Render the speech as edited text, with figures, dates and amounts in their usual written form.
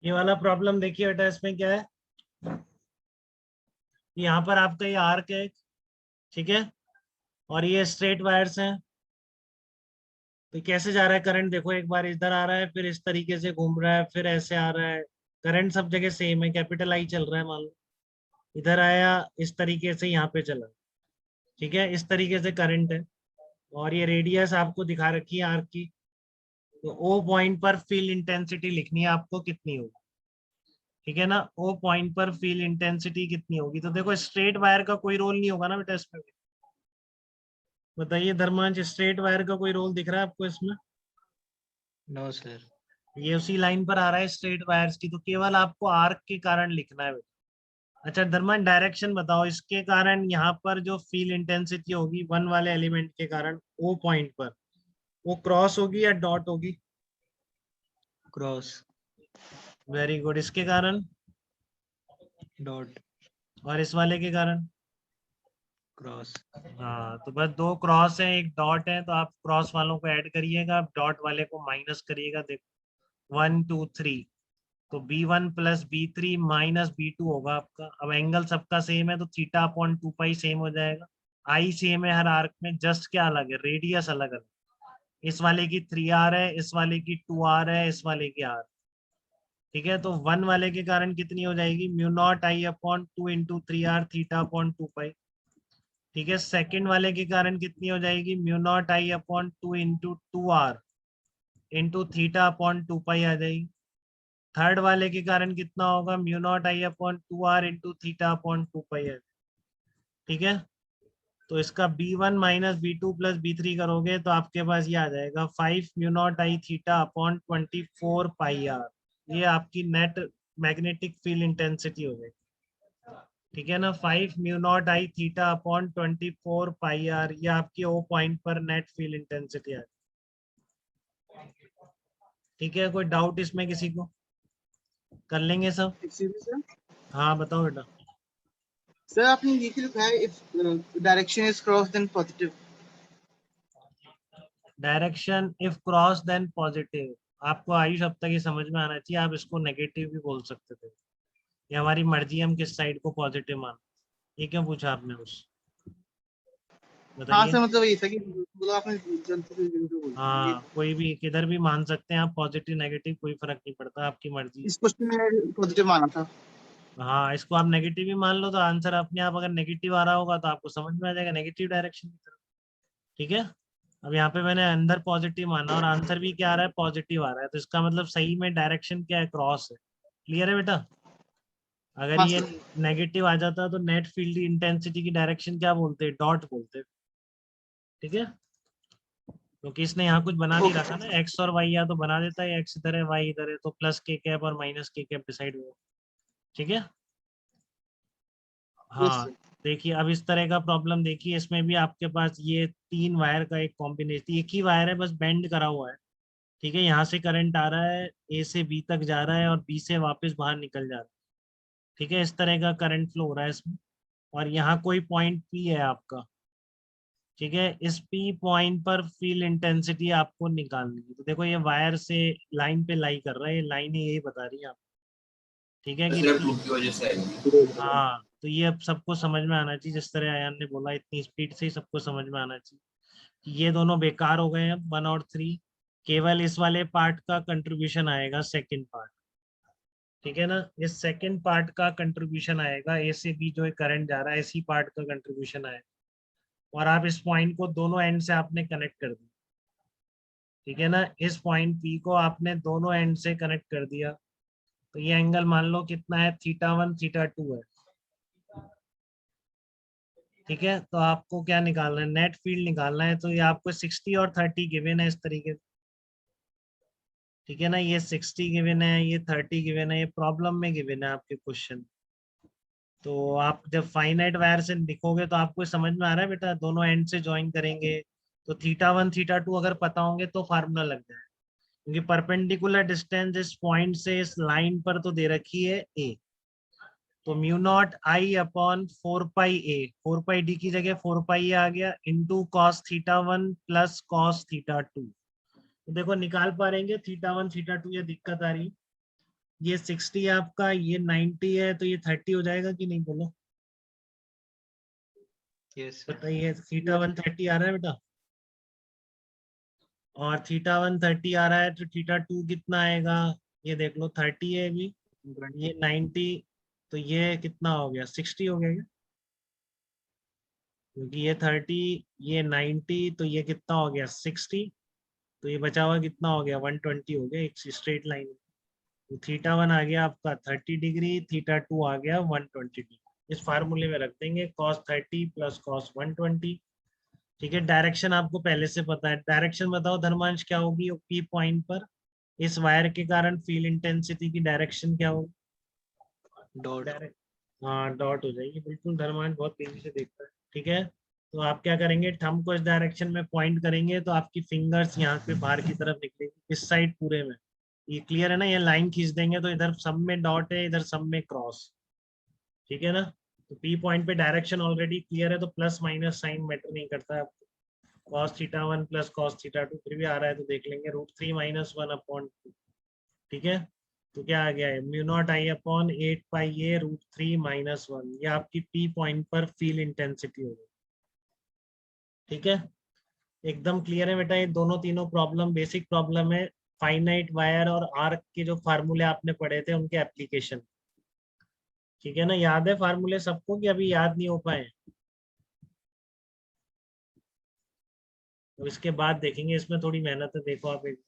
ये वाला प्रॉब्लम देखिए बेटा, इसमें क्या है, यहाँ पर आपका ये आर्क है, ठीक है, और ये स्ट्रेट वायर्स हैं। तो कैसे जा रहा है करंट, देखो एक बार इधर आ रहा है, फिर इस तरीके से घूम रहा है, फिर ऐसे आ रहा है। करंट सब जगह सेम है, कैपिटल आई चल रहा है मान लो। इधर आया, इस तरीके से यहाँ पे चला, ठीक है, इस तरीके से करंट है। और ये रेडियस आपको दिखा रखी है आर्क की। तो ओ पॉइंट पर फील्ड इंटेंसिटी लिखनी है आपको, कितनी होगी, ठीक है ना। ओ पॉइंट पर फील्ड इंटेंसिटी कितनी होगी, तो देखो स्ट्रेट वायर का कोई रोल नहीं होगा ना बेटा इसमें। बताइए धर्मांश, स्ट्रेट वायर का कोई रोल दिख रहा है आपको इसमें? No sir. ये उसी लाइन पर आ रहा है स्ट्रेट वायर्स की, तो केवल आपको आर्क के कारण लिखना है बेटा। अच्छा धर्मान, डायरेक्शन बताओ, इसके कारण यहाँ पर जो फील्ड इंटेंसिटी होगी वन वाले एलिमेंट के कारण ओ पॉइंट पर, वो क्रॉस होगी या डॉट होगी? क्रॉस। वेरी गुड, इसके कारण? डॉट। और इस वाले के कारण? क्रॉस। हाँ, तो बस दो क्रॉस है, एक डॉट है, तो आप क्रॉस वालों को ऐड करिएगा, आप डॉट वाले को माइनस करिएगा। देखो 1 2 3, तो B1 plus B3 minus B2 होगा आपका। अब एंगल सबका सेम है, तो थीटा अपॉन 2 पाई सेम हो जाएगा। आई सेम है हर आर्क में, जस्ट क्या अलग है, रेडियस अलग अलग। इस वाले की 3R है, इस वाले की 2R है, इस वाले की R, ठीक है। तो वन वाले के कारण कितनी हो जाएगी, mu naught I upon 2 × 3R theta upon 2 pi, ठीक है। सेकंड वाले के कारण कितनी हो जाएगी, mu naught I upon 2 × 2R into theta upon 2 pi आ जाएगी। थर्ड वाले के कारण कितना होगा, mu naught I upon 2R into theta upon 2 pi है, ठीक है। तो इसका B1 minus B2 plus B3 करोगे तो आपके पास ये आ जाएगा 5 म्यू नॉट आई थीटा अपॉन 24 पाई R। ये आपकी नेट मैग्नेटिक फील्ड इंटेंसिटी हो गई, ठीक है ना। 5 म्यू नॉट आई थीटा अपॉन 24 पाई R, ये आपकी ओ पॉइंट पर नेट फील्ड इंटेंसिटी है, ठीक है। कोई डाउट इसमें किसी को? कर लेंगे सब? सर हाँ बताओ बेटा। सर आपने ये क्यों लिखा है if direction is cross then positive? Direction if cross then positive, आपको आयुष अब तक ये समझ में आना चाहिए, आप इसको नेगेटिव भी बोल सकते थे। ये हमारी मर्जी, हम किस साइड को पॉजिटिव मान। ये क्यों पूछा आपने उस, हाँ बताइए। सर, मतलब ये था कि मतलब आपने जल्दी से जल्दी बोल दिया। हाँ, कोई भी किधर भी मान सकते हैं आप, पॉजिटिव नेगेटिव कोई फर्क नहीं पड़ता, आपकी मर्जी है। इस क्वेश्चन में पॉजिटिव माना था। हाँ, इसको आप नेगेटिव भी मान लो तो आंसर अपने आप अगर नेगेटिव आ रहा होगा तो आपको समझ में आ जाएगा नेगेटिव डायरेक्शन की तरफ, ठीक है। अब यहाँ पे मैंने अंदर पॉजिटिव माना और आंसर भी क्या आ रहा है, पॉजिटिव आ रहा है, तो इसका मतलब सही में डायरेक्शन क्या है, क्रॉस है। क्लियर है बेटा? अगर हाँ ये सर। नेगेटिव आ जाता तो नेट फील्ड इंटेंसिटी की डायरेक्शन क्या बोलते हैं, डॉट बोलते हैं, ठीक है। क्योंकि इसने यहाँ कुछ बना नहीं ओके रखा ना, सर। एक्स और वाई, या तो बना देता है एक्स इधर है वाई इधर है, तो प्लस के कैप और माइनस के कैप डिसाइड हुआ, ठीक है। यस हाँ, सर। देखिए अब इस तरह का प्रॉब्लम देखिए, इसमें भी आपके पास ये 3 वायर का एक कॉम्बिनेशन, एक ही वायर है बस बेंड करा हुआ है, ठीक है। यहाँ से करंट आ रहा है, ए से बी तक जा रहा है और बी से वापस बाहर निकल जा रहा है, ठीक है। इस तरह का करंट फ्लो हो रहा है इसमें, और यहाँ कोई पॉइंट पी है आपका, ठीक है। इस पी पॉइंट पर फील्ड इंटेंसिटी आपको निकालनी है। तो देखो ये वायर से लाइन पे लाई कर रहा है, ये लाइन यही बता रही है आप, ठीक है कि की वजह से आई। हाँ, तो ये अब सबको समझ में आना चाहिए, जिस तरह आयान ने बोला इतनी स्पीड से ही सबको समझ में आना चाहिए कि ये दोनों बेकार हो गए हैं 1 और 3। केवल इस वाले पार्ट का कंट्रीब्यूशन आएगा, सेकंड पार्ट, ठीक है ना। इस सेकंड पार्ट का कंट्रीब्यूशन आएगा, ए से बी जो करंट जा रहा है इसी पार्ट का कंट्रीब्यूशन आएगा, और आप इस पॉइंट को दोनों एंड से आपने कनेक्ट कर दिया, ठीक है ना। इस पॉइंट पी को आपने दोनों एंड से कनेक्ट कर दिया, तो ये एंगल मान लो कितना है, θ1 θ2 है, ठीक है। तो आपको क्या निकालना है, नेट फील्ड निकालना है। तो ये आपको 60 और 30 गिवन है इस तरीके से, ठीक है ना। ये 60 गिवन है, ये 30 गिवन है, ये प्रॉब्लम में गिवन है आपके क्वेश्चन। तो आप जब फाइनाइट वायर से लिखोगे तो आपको समझ में आ रहा है बेटा, दोनों एंड से ज्वाइन करेंगे तो θ1 θ2 अगर पता होंगे तो फार्मूला लग जाए, क्योंकि परपेंडिकुलर डिस्टेंस इस पॉइंट से इस लाइन पर तो दे रखी है ए, तो mu naught I upon 4 pi A, 4 pi D की जगह 4 पाई आ गया, इंटू कॉस θ1 प्लस कॉस θ2। तो देखो निकाल पा रहेंगे θ1 θ2, ये दिक्कत आ रही, ये 60 है आपका, ये 90 है, तो ये 30 हो जाएगा कि नहीं, बोलो yes sir, बताइए। थीटा 130 आ रहा है बेटा, और थीटा 130 आ रहा है, तो थीटा 2 कितना आएगा, ये देख लो 30 है अभी, ये 90, तो ये कितना हो गया, 60 हो गया क्या? क्योंकि ये 30, ये 90, तो ये कितना हो गया 60, तो ये बचा हुआ कितना हो गया 120 हो गया, एक स्ट्रेट लाइन। तो थीटा 1 आ गया आपका 30 डिग्री, थीटा 2 आ गया 120 डिग्री। इस फार्मूले में रख देंगे cos 30 प्लस cos 120। ठीक है, डायरेक्शन आपको पहले से पता है, डायरेक्शन बताओ धर्मांश क्या होगी पी पॉइंट पर, इस वायर के कारण फील्ड इंटेंसिटी की डायरेक्शन क्या होगी, dot, डायरेक्ट, हाँ डॉट हो जाएगी, बिल्कुल धर्मांश बहुत तेजी से देखता है। ठीक है, तो आप क्या करेंगे, थंब को इस डायरेक्शन में पॉइंट करेंगे तो आपकी फिंगर्स यहाँ पे बाहर की तरफ निकलेगी, इस साइड पूरे में। ये क्लियर है ना, ये लाइन खींच देंगे तो इधर सब में डॉट है, इधर सब में क्रॉस। ठीक है ना, तो पी पॉइंट पे डायरेक्शन ऑलरेडी क्लियर है, तो प्लस माइनस साइन मैटर नहीं करता है आपको। cos theta 1 plus cos theta 2 फिर भी आ रहा है तो देख लेंगे, √3 माइनस 1/2। ठीक है, तो क्या आ गया है, mu naught I upon 8 pi A √3 minus 1, ये आपकी पी पॉइंट पर फील्ड इंटेंसिटी होगी। ठीक है, एकदम क्लियर है बेटा, ये दोनों तीनों प्रॉब्लम बेसिक प्रॉब्लम है, फाइनाइट वायर और आर्क के जो फार्मूले आपने पढ़े थे उनके एप्लीकेशन। ठीक है ना, याद है फार्मूले सबको कि अभी याद नहीं हो पाए? तो इसके बाद देखेंगे, इसमें थोड़ी मेहनत है, देखो आप एक